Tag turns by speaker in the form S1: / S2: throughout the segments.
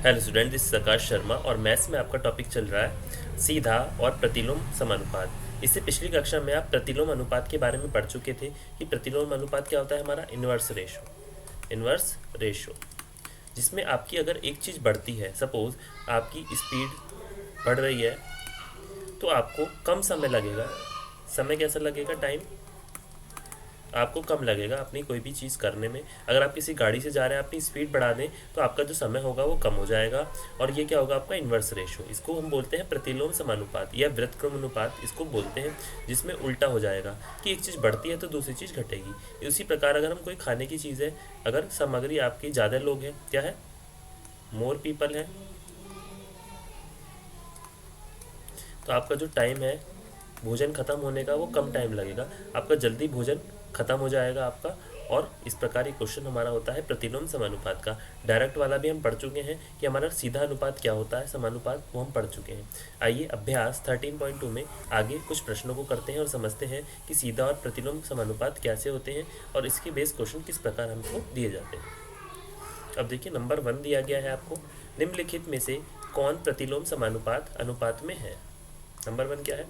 S1: Hello student, this is आकाश शर्मा और maths में आपका टॉपिक चल रहा है सीधा और प्रतिलोम समानुपात। इससे पिछली कक्षा में आप प्रतिलोम अनुपात के बारे में पढ़ चुके थे कि प्रतिलोम अनुपात क्या होता है। हमारा इन्वर्स रेशो जिसमें आपकी अगर एक चीज़ बढ़ती है, सपोज आपकी स्पीड बढ़ रही है, तो आपको कम समय लगेगा। समय कैसा लगेगा? टाइम आपको कम लगेगा अपनी कोई भी चीज़ करने में। अगर आप किसी गाड़ी से जा रहे हैं, अपनी स्पीड बढ़ा दें तो आपका जो समय होगा वो कम हो जाएगा। और ये क्या होगा? आपका इन्वर्स रेशो। इसको हम बोलते हैं प्रतिलोम समानुपात या व्युत्क्रम अनुपात इसको बोलते हैं, जिसमें उल्टा हो जाएगा कि एक चीज़ बढ़ती है तो दूसरी चीज़ घटेगी। इसी प्रकार अगर हम कोई खाने की चीज़ है, अगर सामग्री आपकी ज़्यादा लोग हैं, क्या है, मोर पीपल है, तो आपका जो टाइम है भोजन खत्म होने का वो कम टाइम लगेगा, आपका जल्दी भोजन खत्म हो जाएगा आपका। और इस प्रकार ये क्वेश्चन हमारा होता है प्रतिलोम समानुपात का। डायरेक्ट वाला भी हम पढ़ चुके हैं कि हमारा सीधा अनुपात क्या होता है, समानुपात, वो हम पढ़ चुके हैं। आइए अभ्यास 13.2 में आगे कुछ प्रश्नों को करते हैं और समझते हैं कि सीधा और प्रतिलोम समानुपात कैसे होते हैं और इसके बेस क्वेश्चन किस प्रकार हमको दिए जाते हैं। अब देखिए, नंबर 1 दिया गया है आपको, निम्नलिखित में से कौन प्रतिलोम समानुपात अनुपात में है। नंबर 1 क्या है?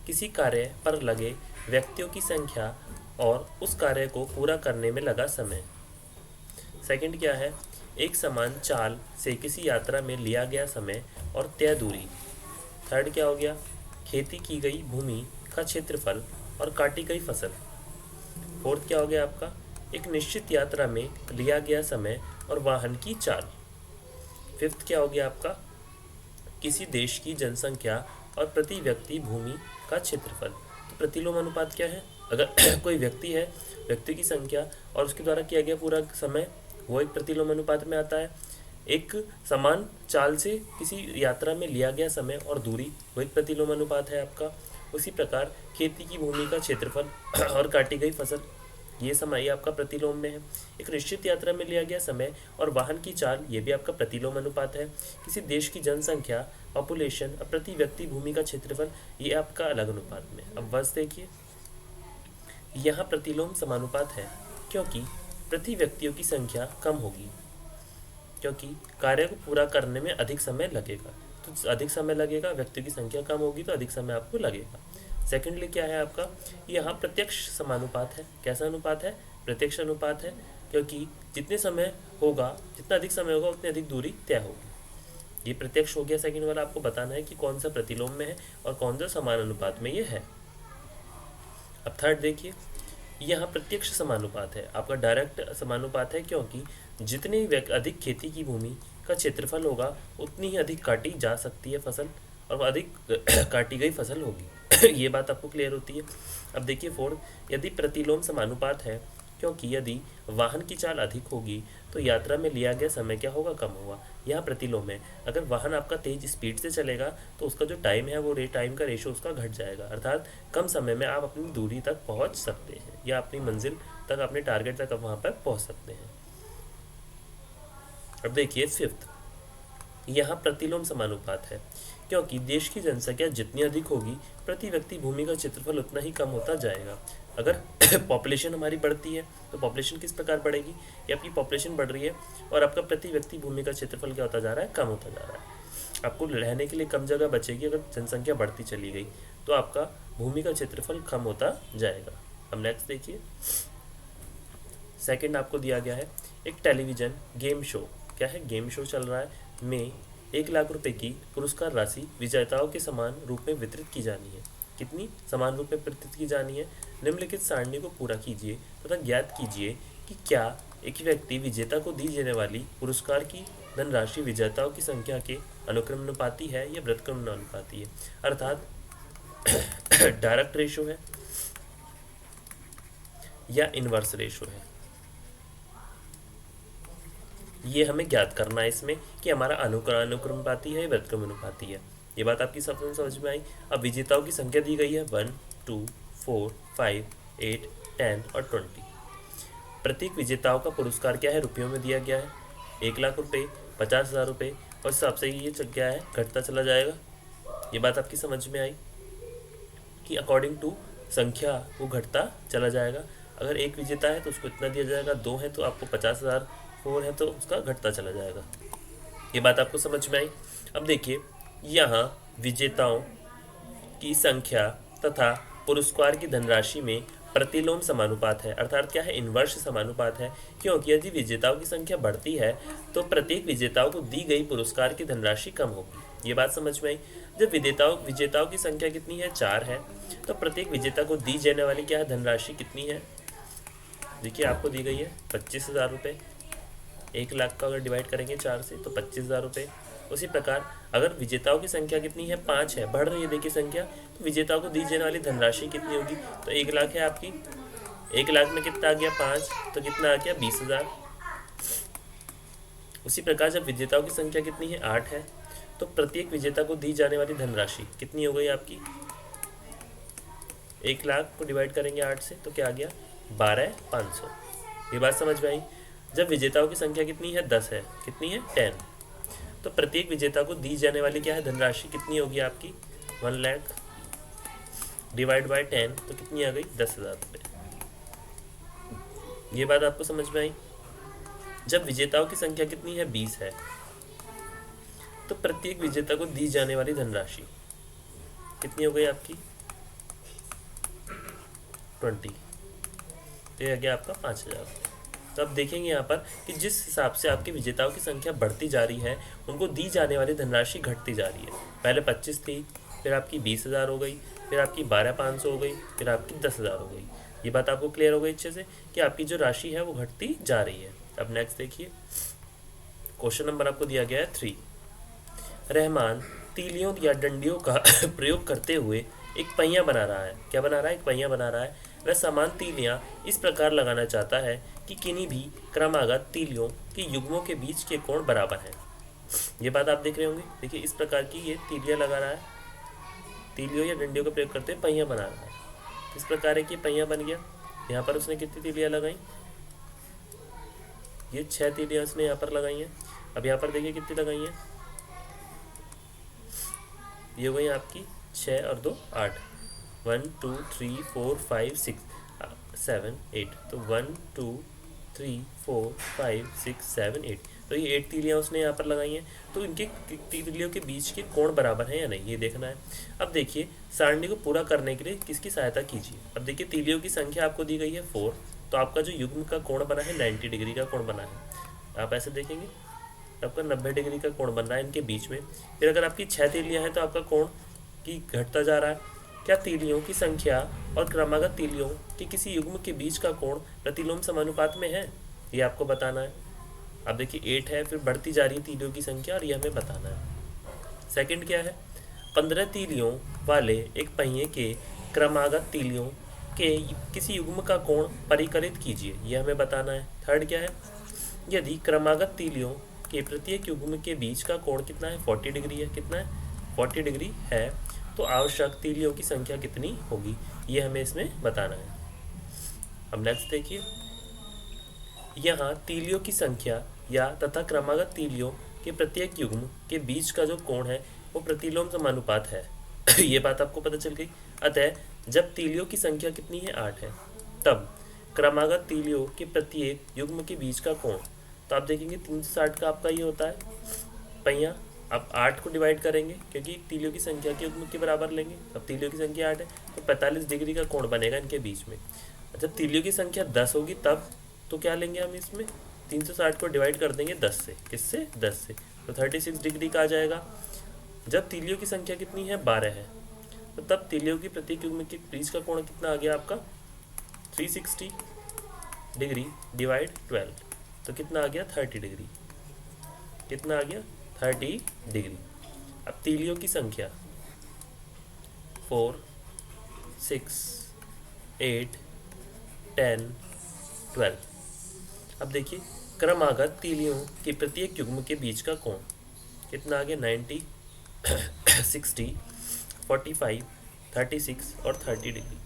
S1: किसी कार्य पर लगे व्यक्तियों की संख्या और उस कार्य को पूरा करने में लगा समय। सेकंड क्या है? एक समान चाल से किसी यात्रा में लिया गया समय और तय दूरी। थर्ड क्या हो गया? खेती की गई भूमि का क्षेत्रफल और काटी गई फसल। फोर्थ क्या हो गया आपका? एक निश्चित यात्रा में लिया गया समय और वाहन की चाल। फिफ्थ क्या हो गया आपका? किसी देश की जनसंख्या और प्रति व्यक्ति भूमि का क्षेत्रफल। तो प्रतिलोम अनुपात क्या है? अगर कोई व्यक्ति है, व्यक्ति की संख्या और उसके द्वारा किया गया पूरा समय, वो एक प्रतिलोम अनुपात में आता है। एक समान चाल से किसी यात्रा में लिया गया समय और दूरी, वो एक प्रतिलोम अनुपात है आपका। उसी प्रकार खेती की भूमि का क्षेत्रफल और काटी गई फसल, ये समय आपका प्रतिलोम में है। एक निश्चित यात्रा में लिया गया समय और वाहन की चाल, ये भी आपका प्रतिलोम अनुपात है। किसी देश की जनसंख्या, पॉपुलेशन और प्रति व्यक्ति भूमि का क्षेत्रफल, ये आपका अलग अनुपात में। अब बस देखिए, यहाँ प्रतिलोम समानुपात है क्योंकि प्रति व्यक्तियों की संख्या कम होगी, क्योंकि कार्य को पूरा करने में अधिक समय लगेगा। तो अधिक समय लगेगा, व्यक्तियों की संख्या कम होगी तो अधिक समय आपको लगेगा। सेकेंडली क्या है आपका? यहाँ प्रत्यक्ष समानुपात है। कैसा अनुपात है? प्रत्यक्ष अनुपात है, क्योंकि जितने समय होगा, जितना अधिक समय होगा उतनी अधिक दूरी तय होगी। ये प्रत्यक्ष हो गया। सेकेंड वाला आपको बताना है कि कौन सा प्रतिलोम में है और कौन सा समान अनुपात में ये है। अब थर्ड देखिए, यहाँ प्रत्यक्ष समानुपात है, आपका डायरेक्ट समानुपात है, क्योंकि जितनी अधिक खेती की भूमि का क्षेत्रफल होगा उतनी ही अधिक काटी जा सकती है फसल और अधिक काटी गई फसल होगी। ये बात आपको क्लियर होती है। अब देखिए फोर्थ, यदि प्रतिलोम समानुपात है क्योंकि यदि वाहन की चाल अधिक होगी तो यात्रा में लिया गया समय क्या होगा? कम होगा। यहाँ प्रतिलोम है, अगर वाहन आपका तेज स्पीड से चलेगा तो उसका जो टाइम है वो टाइम का रेशो उसका घट जाएगा, अर्थात कम समय में आप अपनी दूरी तक पहुँच सकते हैं या अपनी मंजिल तक, अपने टारगेट तक आप वहाँ पर पहुँच सकते हैं। अब देखिए फिफ्थ, यहाँ प्रतिलोम समानुपात है क्योंकि देश की जनसंख्या जितनी अधिक होगी प्रति व्यक्ति भूमि का क्षेत्रफल उतना ही कम होता जाएगा। अगर पॉपुलेशन हमारी बढ़ती है तो पॉपुलेशन किस प्रकार बढ़ेगी? ये आपकी पॉपुलेशन बढ़ रही है और आपका प्रति व्यक्ति भूमि का क्षेत्रफल क्या होता जा रहा है? कम होता जा रहा है। आपको रहने के लिए कम जगह बचेगी अगर जनसंख्या बढ़ती चली गई, तो आपका भूमि का क्षेत्रफल कम होता जाएगा। अब नेक्स्ट देखिए, सेकेंड आपको दिया गया है एक टेलीविज़न गेम शो। क्या है? गेम शो चल रहा है, में 1 लाख रुपए की पुरस्कार राशि विजेताओं के समान रूप में वितरित की जानी है। कितनी समान रूप में वितरित की जानी है? निम्नलिखित सारणी को पूरा कीजिए तथा ज्ञात कीजिए कि क्या एक व्यक्ति विजेता को दी जाने वाली पुरस्कार की धनराशि विजेताओं की संख्या के अनुक्रमानुपाती है या व्युत्क्रमानुपाती है, अर्थात डायरेक्ट रेशो है या इनवर्स रेशो है। ये हमें ज्ञात करना है इसमें कि हमारा अनुक्रमानुपाती है, व्युत्क्रमानुपाती है। ये बात आपकी समझ में आई। अब विजेताओं की संख्या दी गई है 1, 2, 4, 5, 8, 10 और 20। प्रत्येक विजेताओं का पुरस्कार क्या है? रुपयों में दिया गया है। 1 लाख रुपये, 50,000 रुपये, और हिसाब से ये क्या है? घटता चला जाएगा। ये बात आपकी समझ में आई कि अकॉर्डिंग टू संख्या वो घटता चला जाएगा। अगर एक विजेता है तो उसको इतना दिया जाएगा, 2 है तो आपको 50,000, 4 है तो उसका घटता चला जाएगा। ये बात आपको समझ में आई। अब देखिए, यहाँ विजेताओं की संख्या तथा पुरस्कार की धनराशि में प्रतिलोम समानुपात है, अर्थात क्या है, इनवर्स समानुपात है। क्योंकि यदि विजेताओं की संख्या बढ़ती है तो प्रत्येक विजेताओं को दी गई पुरस्कार की धनराशि कम होगी। ये बात समझ में आई। जब विजेताओं की संख्या कितनी है, 4 है, तो प्रत्येक विजेता को दी जाने वाली क्या है, धनराशि कितनी है। देखिए आपको दी गई है 25,000 रुपये। 1 लाख का अगर डिवाइड करेंगे 4 से तो 25,000 रुपये। उसी प्रकार अगर विजेताओं की संख्या कितनी है, 5 है, बढ़ रही है देखिए संख्या, तो विजेताओं को दी जाने वाली धनराशि कितनी होगी, तो 1 लाख है आपकी। 1 लाख में कितना आ गया, 5, तो कितना आ गया, 20,000। उसी प्रकार जब विजेताओं की संख्या कितनी है, 8 है, तो प्रत्येक विजेता को दी जाने वाली धनराशि कितनी हो गई आपकी। 1 लाख को डिवाइड करेंगे 8 से तो क्या आ गया, 12,500। ये बात समझ में आई। जब विजेताओं की संख्या कितनी है, 10 है, कितनी है, 10, तो प्रत्येक विजेता को दी जाने वाली क्या है, धनराशि कितनी होगी आपकी, 1 लाख डिवाइड बाय 10 तो कितनी आ गई, 10,000 रुपये। ये बात आपको समझ में आई। जब विजेताओं की संख्या कितनी है, 20 है, तो प्रत्येक विजेता को दी जाने वाली धनराशि कितनी हो गई आपकी, 20, तो ये आ गया आपका 5,000। तो अब देखेंगे यहाँ पर कि जिस हिसाब से आपके विजेताओं की संख्या बढ़ती जा रही है, उनको दी जाने वाली धनराशि घटती जा रही है। पहले 25 थी, फिर आपकी 20,000 हो गई, फिर आपकी 12,500 हो गई, फिर आपकी 10,000 हो गई। ये बात आपको क्लियर हो गई अच्छे से कि आपकी जो राशि है वो घटती जा रही है। अब नेक्स्ट देखिए, क्वेश्चन नंबर आपको दिया गया है 3। रहमान तीलियों या डंडियों का प्रयोग करते हुए एक पहिया बना रहा है। क्या बना रहा है, एक पहिया बना रहा है। वह समान तीलियां इस प्रकार लगाना चाहता है कि किन्हीं भी क्रमागत तीलियों के युग्मों के बीच के कोण बराबर हैं। ये बात आप देख रहे होंगे। देखिए इस प्रकार की ये तीलियां लगा रहा है, तीलियों या डंडियों का प्रयोग करते हुए पहिया बना रहा है। इस प्रकार है कि पहिया बन गया। यहाँ पर उसने कितनी तीलियां लगाई, ये 6 तीलियां उसने यहाँ पर लगाई हैं। अब यहाँ पर देखिए कितनी लगाई हैं, ये हो गई आपकी 6 और 2 8, 1 2 3 4 5 6 7 8, तो 1 2 3 4 5 6 7 8, तो ये 8 तीलियां उसने यहाँ पर लगाई हैं। तो इनके तीलियों के बीच के कोण बराबर हैं या नहीं, ये देखना है। अब देखिए सारणी को पूरा करने के लिए किसकी सहायता कीजिए। अब देखिए तीलियों की संख्या आपको दी गई है 4, तो आपका जो युग्म का कोण बना है 90 डिग्री का कोण बना है। आप ऐसे देखेंगे आपका 90 डिग्री का कोण बन रहा है इनके बीच में। फिर अगर आपकी 6 तीलियां हैं तो आपका कोण की घटता जा रहा है। क्या तीलियों की संख्या और क्रमागत तीलियों के किसी युग्म के बीच का कोण प्रतिलोम समानुपात में है, ये आपको बताना है। अब देखिए 8 है, फिर बढ़ती जा रही है तीलियों की संख्या और ये हमें बताना है। सेकंड क्या है, 15 तीलियों वाले एक पहिए के क्रमागत तीलियों के किसी युग्म का कोण परिकलित कीजिए, ये हमें बताना है। थर्ड क्या है, यदि क्रमागत तीलियों के प्रत्येक युग्म के बीच का कोण कितना है, 40 डिग्री है, कितना है, 40 डिग्री है, तो आवश्यक तीलियों की संख्या कितनी होगी, ये हमें इसमें बताना है। अब नेक्स्ट देखिए, यहाँ तीलियों की संख्या या तथा क्रमागत तीलियों के प्रत्येक युग्म के बीच का जो कोण है वो प्रतिलोम समानुपात है। ये बात आपको पता चल गई। अतः जब तीलियों की संख्या कितनी है, 8 है, तब क्रमागत तीलियों के प्रत्येक युग्म के बीच का कोण, तो आप देखेंगे 360 का आपका ये होता है पहिया। अब 8 को डिवाइड करेंगे क्योंकि तीलियों की संख्या के युग्म के बराबर लेंगे। अब तीलियों की संख्या 8 है तो 45 डिग्री का कोण बनेगा इनके बीच में। जब तीलियों की संख्या 10 होगी तब तो क्या लेंगे हम इसमें, 360 को डिवाइड कर देंगे 10 से, किससे, 10 से, तो 36 डिग्री का आ जाएगा। जब तीलियों की संख्या कितनी है, 12 है, तो तब तीलियों की प्रत्येक युग्म के बीच का कोण कितना आ गया आपका, 360 डिग्री डिवाइड 12, तो कितना आ गया, 30 डिग्री। कितना आ गया, 30 डिग्री। अब तीलियों की संख्या 4 6 8 10 12। अब देखिए क्रमागत तीलियों के प्रत्येक युग्म के बीच का कोण कितना आ गया, 90 60 45 36 और 30 डिग्री।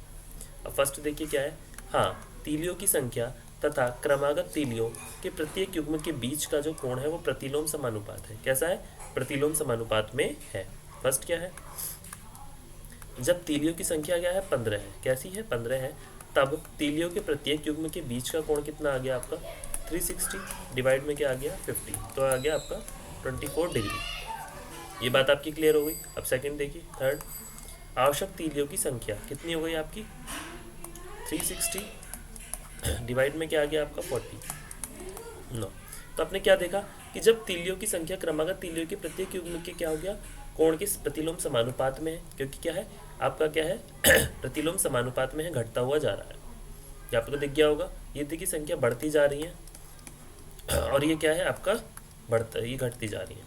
S1: अब फर्स्ट देखिए क्या है, हाँ तीलियों की संख्या तथा क्रमागत तीलियों के प्रत्येक युग्म के बीच का जो कोण है वो प्रतिलोम समानुपात है। कैसा है, प्रतिलोम समानुपात में है। फर्स्ट क्या है, जब तीलियों की संख्या क्या है, 15 है, कैसी है, 15 है, तब तीलियों के प्रत्येक युग्म के बीच का कोण कितना आ गया आपका, 360 डिवाइड में क्या आ गया, 50, तो आ गया आपका 24 डिग्री। ये बात आपकी क्लियर हो गई। अब सेकंड देखिए, थर्ड, आवश्यक तीलियों की संख्या कितनी हो गई आपकी 360 डिवाइड में क्या आ गया आपका 40। तो आपने क्या देखा कि जब तीलियों की संख्या क्रमागत तीलियों के प्रत्येक युग्म के क्या हो गया, कोण के प्रतिलोम समानुपात में है, क्योंकि क्या है आपका क्या है प्रतिलोम समानुपात में है, घटता हुआ जा रहा है। ये आपको दिख गया होगा, ये देखिए संख्या बढ़ती जा रही है और ये क्या है आपका बढ़ता, ये घटती जा रही है।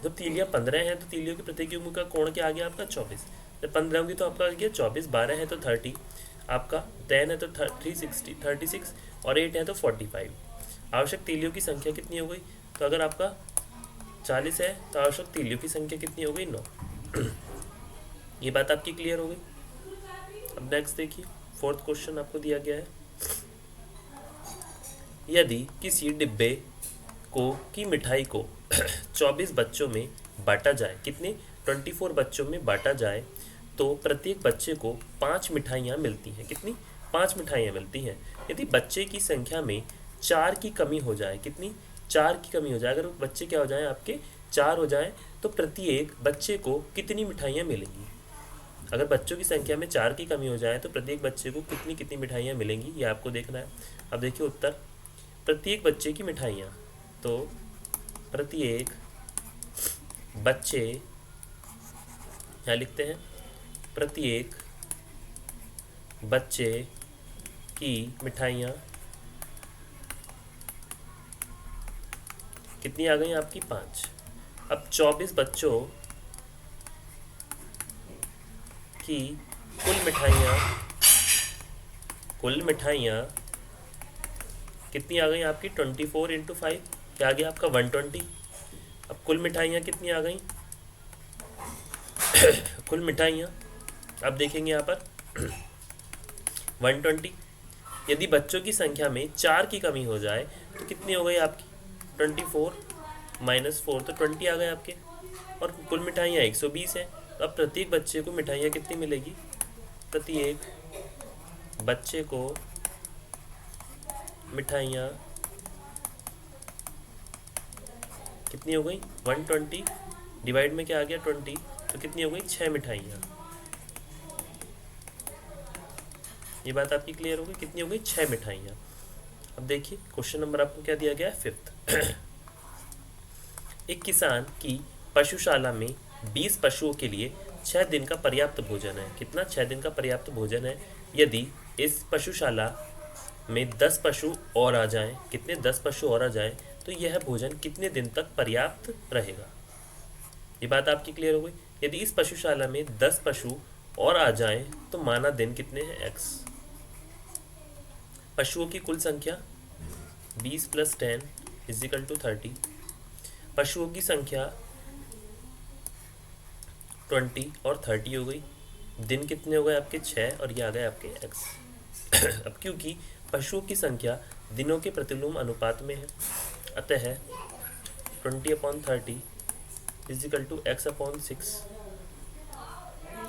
S1: जब तीलियाँ 15 हैं तो तीलियों के प्रत्येक युग्म का कोण क्या आ गया आपका 24। जब 15 होगी तो आपका आ गया 24, 12 है तो 30, आपका 10 है तो 36 और 8 है तो 45। आवश्यक तीलियों की संख्या कितनी हो गई, तो अगर आपका 40 है तो आवश्यक तीलियों की संख्या कितनी हो गई 9। ये बात आपकी क्लियर हो गई। अब नेक्स्ट देखिए, फोर्थ क्वेश्चन आपको दिया गया है, यदि किसी डिब्बे को की मिठाई को 24 बच्चों में बांटा जाए, कितने 24 बच्चों में बांटा जाए तो प्रत्येक बच्चे को 5 मिठाइयाँ मिलती हैं। कितनी 5 मिठाइयाँ मिलती हैं। यदि बच्चे की संख्या में 4 की कमी हो जाए, कितनी 4 की कमी हो जाए, अगर बच्चे क्या हो जाए आपके 4 हो जाए तो प्रत्येक बच्चे को कितनी मिठाइयाँ मिलेंगी। अगर बच्चों की संख्या में 4 की कमी हो जाए तो प्रत्येक बच्चे को कितनी कितनी मिठाइयाँ मिलेंगी, ये आपको देखना है। अब देखिए उत्तर, प्रत्येक बच्चे की मिठाइयाँ, तो प्रत्येक बच्चे, यहाँ लिखते हैं प्रत्येक बच्चे की मिठाइयाँ कितनी आ गई आपकी 5। अब 24 बच्चों की कुल मिठाइयाँ कितनी आ गई आपकी 24 इंटू 5, क्या आ गया आपका 120। अब कुल मिठाइयाँ कितनी आ गई कुल मिठाइयाँ अब देखेंगे यहाँ पर 120। यदि बच्चों की संख्या में 4 की कमी हो जाए तो कितनी हो गई आपकी 24 माइनस 4, तो 20 आ गए आपके। और कुल मिठाइयाँ 120 हैं, तो अब प्रत्येक बच्चे को मिठाइयाँ कितनी मिलेगी, प्रत्येक बच्चे को मिठाइयाँ कितनी हो गई 120 डिवाइड में क्या आ गया 20, तो कितनी हो गई 6 मिठाइयाँ। ये बात आपकी क्लियर हो गई, कितनी हो गई 6 मिठाइयाँ। अब देखिए क्वेश्चन नंबर आपको क्या दिया गया है, फिफ्थ। एक किसान की पशुशाला में 20 पशुओं के लिए 6 दिन का पर्याप्त भोजन है। कितना 6 दिन का पर्याप्त भोजन है। यदि इस पशुशाला में 10 पशु और आ जाएं, कितने 10 पशु और आ जाएं, तो यह भोजन कितने दिन तक पर्याप्त रहेगा। ये बात आपकी क्लियर हो गई। यदि इस पशुशाला में 10 पशु और आ जाएं तो माना दिन कितने हैं x। पशुओं की कुल संख्या 20 + 10 = 30। पशुओं की संख्या 20 और 30 हो गई। दिन कितने हो गए आपके 6 और ये आ गए आपके x। अब क्योंकि पशुओं की संख्या दिनों के प्रतिलोम अनुपात में है, अतः 20/30 = x/6।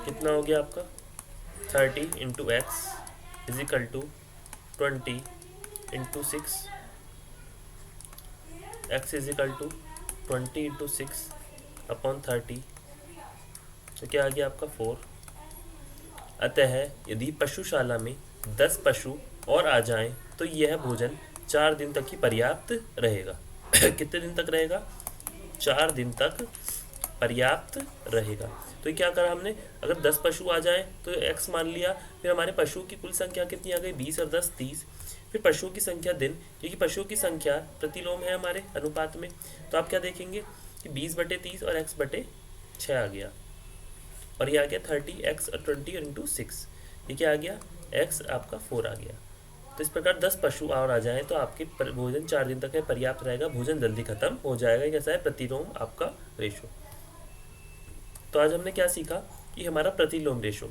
S1: कितना हो गया आपका 30 × x = 20 × 6। x = 20 × 6/30, तो क्या आ गया आपका 4। अतः यदि पशुशाला में 10 पशु और आ जाएं तो यह भोजन 4 दिन तक ही पर्याप्त रहेगा। कितने दिन तक रहेगा 4 दिन तक पर्याप्त रहेगा। तो क्या करा हमने, अगर 10 पशु आ जाएं तो x मान लिया, फिर हमारे पशुओं की कुल संख्या कितनी आ गई 20 और 10 30, फिर पशुओं की संख्या दिन, क्योंकि पशुओं की संख्या प्रतिलोम है हमारे अनुपात में, तो आप क्या देखेंगे कि 20/30 और x/6 आ गया, और ये आ गया 30x और 20 × 6, ये क्या आ गया x आपका 4 आ गया। तो इस प्रकार 10 पशु और आ जाएं तो आपके भोजन 4 दिन तक है पर्याप्त रहेगा, भोजन जल्दी खत्म हो जाएगा। कैसा है प्रतिलोम आपका रेशो। तो आज हमने क्या सीखा कि हमारा प्रतिलोम रेशो,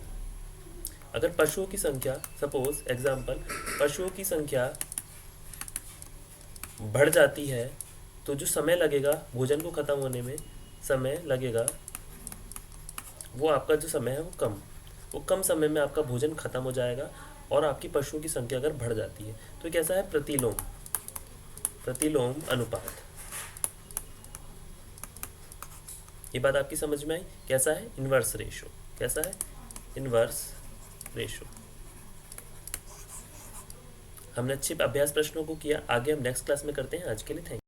S1: अगर पशुओं की संख्या, सपोज एग्जांपल पशुओं की संख्या बढ़ जाती है तो जो समय लगेगा भोजन को ख़त्म होने में, समय लगेगा वो आपका जो समय है वो कम समय में आपका भोजन खत्म हो जाएगा। और आपकी पशुओं की संख्या अगर बढ़ जाती है तो कैसा है प्रतिलोम अनुपात। ये बात आपकी समझ में आई? कैसा है? Inverse ratio. कैसा है? Inverse ratio. हमने अच्छे अभ्यास प्रश्नों को किया, आगे हम नेक्स्ट क्लास में करते हैं। आज के लिए थैंक